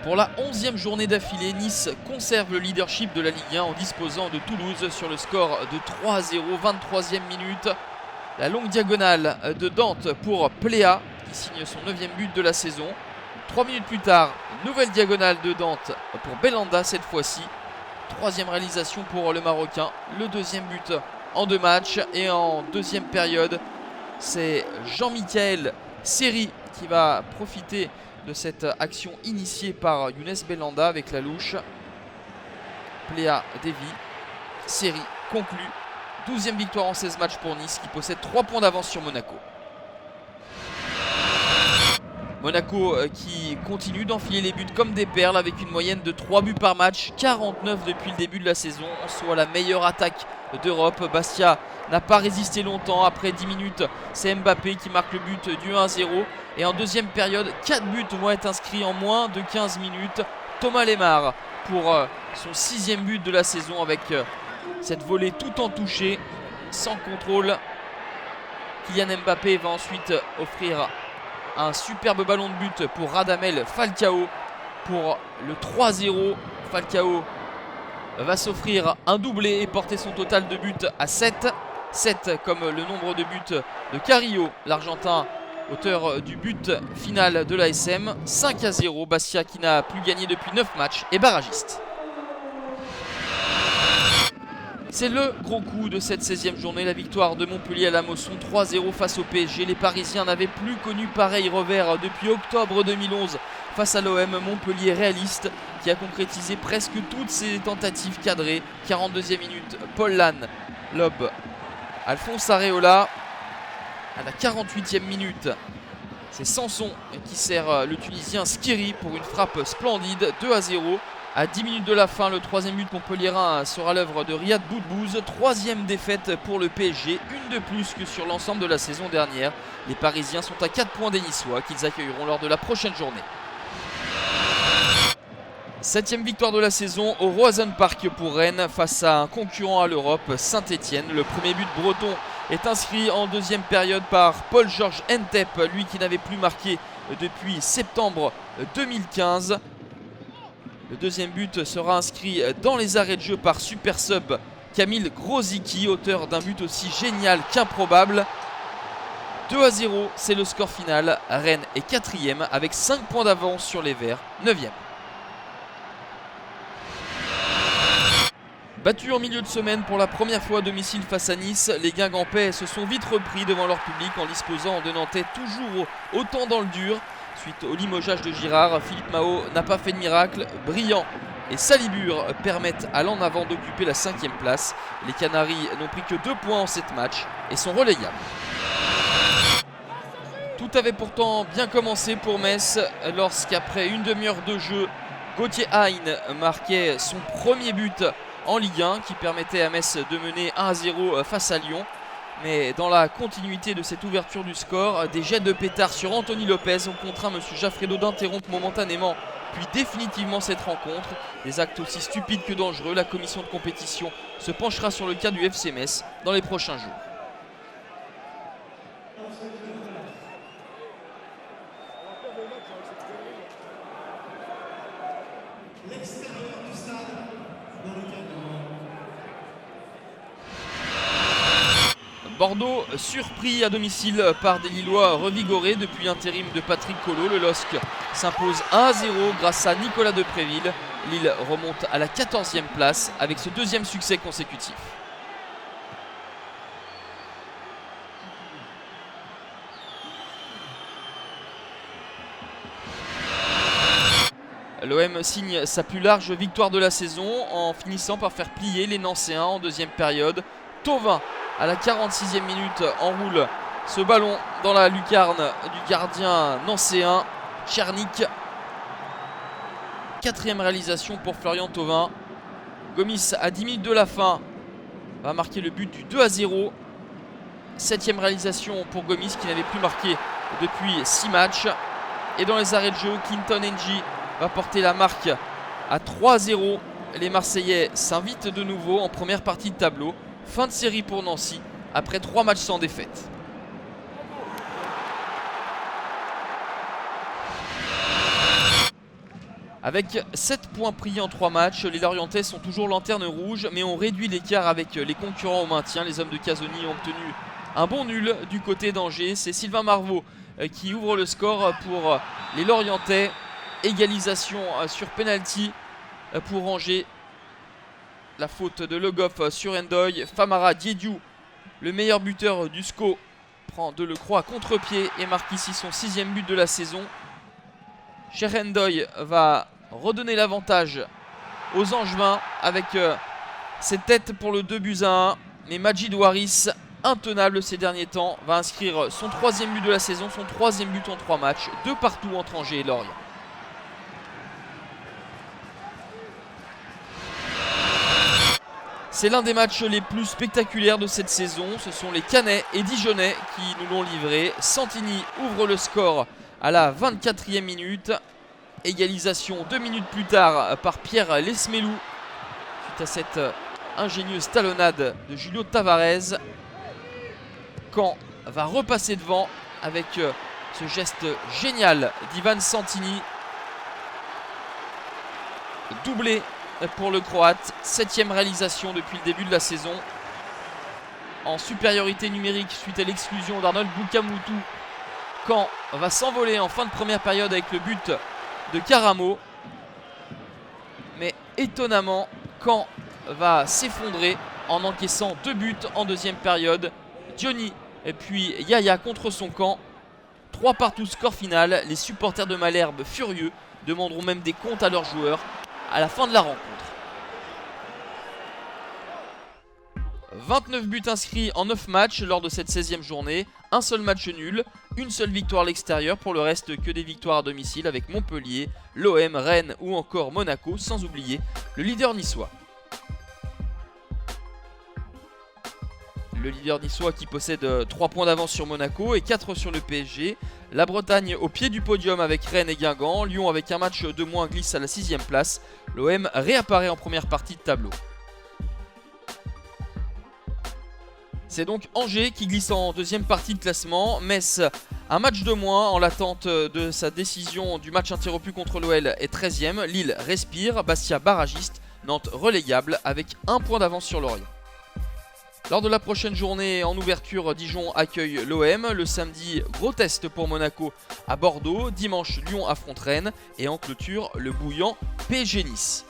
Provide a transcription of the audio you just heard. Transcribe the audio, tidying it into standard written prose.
Pour la 11e journée d'affilée, Nice conserve le leadership de la Ligue 1 en disposant de Toulouse sur le score de 3-0, 23e minute. La longue diagonale de Dante pour Pléa qui signe son 9e but de la saison. 3 minutes plus tard, nouvelle diagonale de Dante pour Belhanda cette fois-ci. 3e réalisation pour le Marocain, le 2e but en 2 matchs. Et en 2e période, c'est Jean-Michel Seri qui va profiter de cette action initiée par Younes Belhanda avec la louche. Pléa dévie, Seri conclut. 12e victoire en 16 matchs pour Nice qui possède 3 points d'avance sur Monaco. Monaco qui continue d'enfiler les buts comme des perles avec une moyenne de 3 buts par match, 49 depuis le début de la saison, soit la meilleure attaque d'Europe. Bastia n'a pas résisté longtemps, après 10 minutes c'est Mbappé qui marque le but du 1-0 et en 2e période 4 buts vont être inscrits en moins de 15 minutes. Thomas Lemar pour son 6e but de la saison avec cette volée tout en touché, sans contrôle. Kylian Mbappé va ensuite offrir un superbe ballon de but pour Radamel Falcao pour le 3-0. Falcao va s'offrir un doublé et porter son total de buts à 7. 7 comme le nombre de buts de Carrillo, l'Argentin, auteur du but final de l'ASM. 5-0, Bastia qui n'a plus gagné depuis 9 matchs est barragiste. C'est le gros coup de cette 16e journée, la victoire de Montpellier à la Mosson 3-0 face au PSG. Les Parisiens n'avaient plus connu pareil revers depuis octobre 2011 face à l'OM. Montpellier réaliste qui a concrétisé presque toutes ses tentatives cadrées. 42e minute, Paul Lannes lobe Alphonse Areola. À la 48e minute, c'est Sanson qui sert le Tunisien Skiri pour une frappe splendide, 2-0. À 10 minutes de la fin, le 3e but montpelliérain sera l'œuvre de Riyad Boudbouz. 3e défaite pour le PSG, une de plus que sur l'ensemble de la saison dernière. Les Parisiens sont à 4 points des Niçois qu'ils accueilleront lors de la prochaine journée. 7e victoire de la saison au Roazhon Park pour Rennes face à un concurrent à l'Europe, Saint-Etienne. Le premier but breton est inscrit en 2e période par Paul-Georges Ntep, lui qui n'avait plus marqué depuis septembre 2015. Le 2e but sera inscrit dans les arrêts de jeu par super sub Kamil Grosicki, auteur d'un but aussi génial qu'improbable. 2-0, c'est le score final. Rennes est 4e avec 5 points d'avance sur les Verts, 9e. Battus en milieu de semaine pour la première fois à domicile face à Nice, les Guingampais se sont vite repris devant leur public en disposant de Nantais toujours autant dans le dur. Suite au limogeage de Girard, Philippe Mao n'a pas fait de miracle. Briand et Salibur permettent à l'en avant d'occuper la 5e place. Les Canaries n'ont pris que 2 points en 7 matchs et sont relégables. Tout avait pourtant bien commencé pour Metz lorsqu'après une demi-heure de jeu, Gauthier Hein marquait son premier but en Ligue 1 qui permettait à Metz de mener 1-0 face à Lyon. Mais dans la continuité de cette ouverture du score, des jets de pétard sur Anthony Lopez ont contraint M. Jaffredo d'interrompre momentanément puis définitivement cette rencontre. Des actes aussi stupides que dangereux, la commission de compétition se penchera sur le cas du FC Metz dans les prochains jours. Bordeaux surpris à domicile par des Lillois revigorés depuis l'intérim de Patrick Collot. Le LOSC s'impose 1-0 grâce à Nicolas Depréville. Lille remonte à la 14e place avec ce 2e succès consécutif. L'OM signe sa plus large victoire de la saison en finissant par faire plier les Nancéens en 2e période. Thauvin à la 46e minute enroule ce ballon dans la lucarne du gardien nancéen Tchernik. 4e réalisation pour Florian Thauvin. Gomis à 10 minutes de la fin va marquer le but du 2-0. 7e réalisation pour Gomis qui n'avait plus marqué depuis 6 matchs. Et dans les arrêts de jeu, Clinton N'Jie va porter la marque à 3-0. Les Marseillais s'invitent de nouveau en première partie de tableau. Fin de série pour Nancy après 3 matchs sans défaite. Avec 7 points pris en 3 matchs, les Lorientais sont toujours lanterne rouge, mais ont réduit l'écart avec les concurrents au maintien. Les hommes de Casoni ont obtenu un bon nul du côté d'Angers. C'est Sylvain Marvaux qui ouvre le score pour les Lorientais. Égalisation sur penalty pour Angers. La faute de Le Goff sur Ndoye. Famara Diédiou, le meilleur buteur du SCO, prend Delecroix à contre-pied et marque ici son 6e but de la saison. Cheikh Ndoye va redonner l'avantage aux Angevins avec ses têtes pour le 2-1. Mais Majid Waris, intenable ces derniers temps, va inscrire son 3e but de la saison, son 3e but en 3 matchs, 2 partout entre Angers et Lorient. C'est l'un des matchs les plus spectaculaires de cette saison. Ce sont les Canets et Dijonais qui nous l'ont livré. Santini ouvre le score à la 24e minute. Égalisation 2 minutes plus tard par Pierre Lesmelou suite à cette ingénieuse talonnade de Julio Tavares. Caen va repasser devant avec ce geste génial d'Ivan Santini. Doublé pour le Croate, 7e réalisation depuis le début de la saison. En supériorité numérique suite à l'exclusion d'Arnold Boukamoutou, Caen va s'envoler en fin de première période avec le but de Karamo. Mais étonnamment, Caen va s'effondrer en encaissant 2 buts en deuxième période. Johnny et puis Yaya contre son camp. 3 partout score final. Les supporters de Malherbe, furieux, demanderont même des comptes à leurs joueurs à la fin de la rencontre. 29 buts inscrits en 9 matchs lors de cette 16e journée, un seul match nul, une seule victoire à l'extérieur, pour le reste que des victoires à domicile avec Montpellier, l'OM, Rennes ou encore Monaco, sans oublier le leader niçois. Le leader niçois qui possède 3 points d'avance sur Monaco et 4 sur le PSG. La Bretagne au pied du podium avec Rennes et Guingamp. Lyon avec un match de moins glisse à la 6e place. L'OM réapparaît en première partie de tableau. C'est donc Angers qui glisse en deuxième partie de classement. Metz, un match de moins en l'attente de sa décision du match interrompu contre l'OL, est 13e. Lille respire, Bastia barragiste, Nantes relégable avec 1 point d'avance sur Lorient. Lors de la prochaine journée en ouverture, Dijon accueille l'OM. Le samedi, gros test pour Monaco à Bordeaux. Dimanche, Lyon affronte Rennes. Et en clôture, le bouillant PSG Nice.